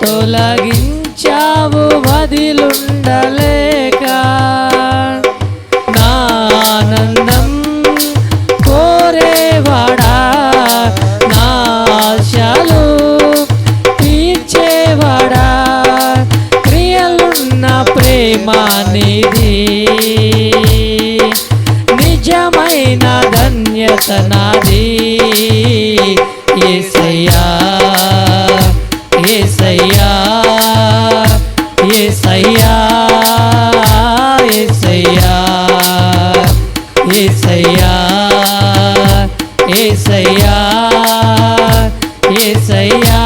తొలగించావు వదిలుండలేక నా ఆనందం కోరేవాడా నా ఆశలు తీర్చేవాడా క్రియలున్న ప్రేమానిధి నిజమైన ధన్యత నాది యేసయ్యా యేసయ్యా యేసయ్యా యేసయ్యా యేసయ్యా యేసయ్యా యేసయ్యా